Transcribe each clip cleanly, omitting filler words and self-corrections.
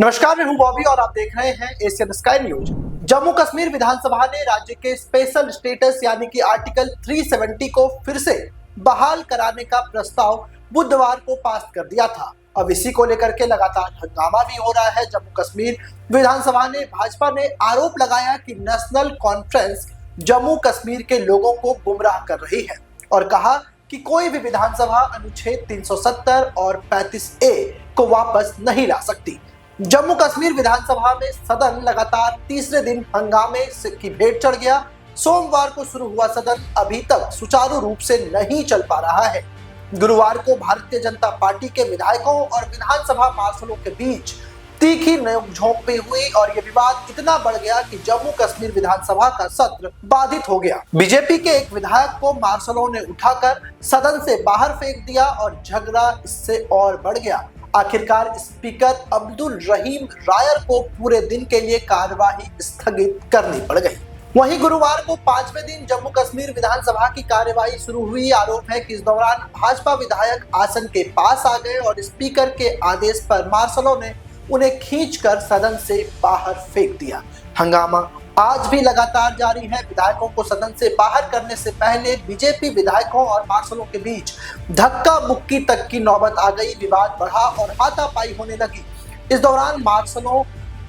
नमस्कार, मैं हूं बॉबी और आप देख रहे हैं Asian sky news. Jammu Kashmir विधानसभा ने राज्य के स्पेशल स्टेटस यानी कि आर्टिकल 370 को फिर से बहाल कराने का प्रस्ताव बुधवार को पास कर दिया था। अब इसी को लेकर के लगातार हंगामा भी हो रहा है। जम्मू कश्मीर विधानसभा ने भाजपा ने आरोप लगाया कि नेशनल कॉन्फ्रेंस जम्मू कश्मीर के लोगों को गुमराह कर रही है और कहा कि कोई भी विधानसभा अनुच्छेद 370 और 35A को वापस नहीं ला सकती। जम्मू कश्मीर विधानसभा में सदन लगातार तीसरे दिन हंगामे की भेंट चढ़ गया। सोमवार को शुरू हुआ सदन अभी तक सुचारू रूप से नहीं चल पा रहा है। गुरुवार को भारतीय जनता पार्टी के विधायकों और विधानसभा पार्षदों के बीच तीखी नोकझोंक भी हुई और ये विवाद इतना बढ़ गया कि जम्मू कश्मीर विधानसभा का सत्र बाधित हो गया। बीजेपी के एक विधायक को मार्शलों ने उठाकर सदन से बाहर फेंक दिया और झगड़ा इससे और बढ़ गया। आखिरकार स्पीकर अब्दुल रहीम रायर को पूरे दिन के लिए कार्यवाही स्थगित करनी पड़ गई। वहीं गुरुवार को 5वें दिन जम्मू कश्मीर विधानसभा की कार्यवाही शुरू हुई। आरोप है कि इस दौरान भाजपा विधायक आसन के पास आ गए और स्पीकर के आदेश पर मार्शलों ने उन्हें खींचकर सदन से बाहर फेंक दिया। हंगामा आज भी लगातार जारी है। विधायकों को सदन से बाहर करने से पहले बीजेपी विधायकों और मार्शलों के बीच धक्का मुक्की तक की नौबत आ गई। विवाद बढ़ा और हाथापाई होने लगी। इस दौरान मार्शलों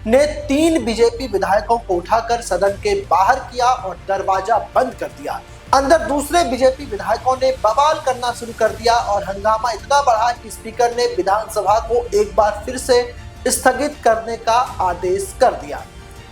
ने 3 बीजेपी विधायकों को उठाकर सदन के बाहर किया और दरवाजा बंद कर दिया। अंदर दूसरे बीजेपी विधायकों ने बवाल करना शुरू कर दिया और हंगामा इतना बढ़ा कि स्पीकर ने विधानसभा को एक बार फिर से स्थगित करने का आदेश कर दिया।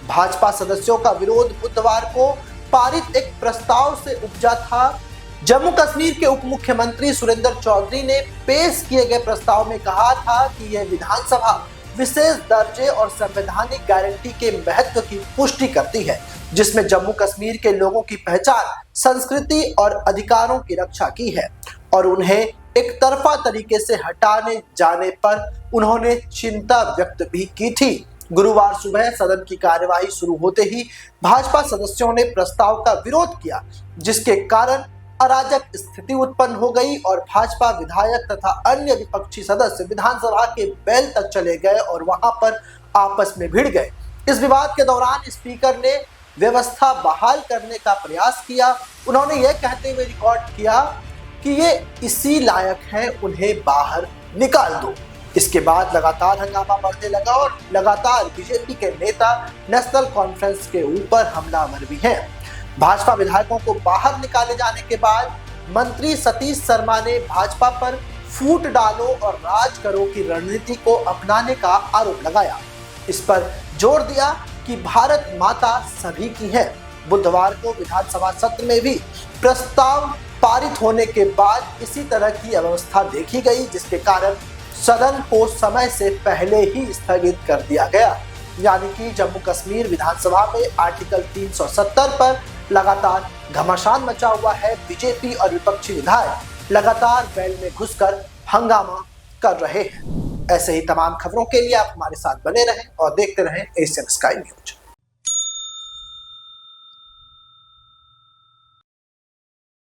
भाजपा सदस्यों का विरोध बुधवार को पारित एक प्रस्ताव से उपजा था। जम्मू कश्मीर के उप मुख्यमंत्री सुरेंद्र चौधरी ने पेश किए गए प्रस्ताव में कहा था कि यह विधानसभा विशेष दर्जे और संवैधानिक गारंटी के महत्व की पुष्टि करती है, जिसमें जम्मू कश्मीर के लोगों की पहचान, संस्कृति और अधिकारों की रक्षा की है और उन्हें एक तरफा तरीके से हटाने जाने पर उन्होंने चिंता व्यक्त भी की थी। गुरुवार सुबह सदन की कार्यवाही शुरू होते ही भाजपा सदस्यों ने प्रस्ताव का विरोध किया, जिसके कारण अराजक स्थिति उत्पन्न हो गई और भाजपा विधायक तथा अन्य विपक्षी सदस्य विधानसभा के बेल तक चले गए और वहां पर आपस में भिड़ गए। इस विवाद के दौरान स्पीकर ने व्यवस्था बहाल करने का प्रयास किया। उन्होंने यह कहते हुए रिकॉर्ड किया कि ये इसी लायक है, उन्हें बाहर निकाल दो। इसके बाद लगातार हंगामा बढ़ने लगा और लगातार बीजेपी के नेता नेशनल कॉन्फ्रेंस के ऊपर हमलावर भी हैं। भाजपा विधायकों को बाहर निकाले जाने के बाद मंत्री सतीश शर्मा ने भाजपा पर फूट डालो और राज करो की रणनीति को अपनाने का आरोप लगाया। इस पर जोर दिया कि भारत माता सभी की है। बुधवार को विधानसभा सत्र में भी प्रस्ताव पारित होने के बाद इसी तरह की अव्यवस्था देखी गई, जिसके कारण सदन को समय से पहले ही स्थगित कर दिया गया। यानी कि जम्मू कश्मीर विधानसभा में आर्टिकल 370 पर लगातार घमासान मचा हुआ है। बीजेपी और विपक्षी विधायक लगातार वेल में घुसकर हंगामा कर रहे हैं। ऐसे ही तमाम खबरों के लिए आप हमारे साथ बने रहें और देखते रहें एशियन स्काई न्यूज।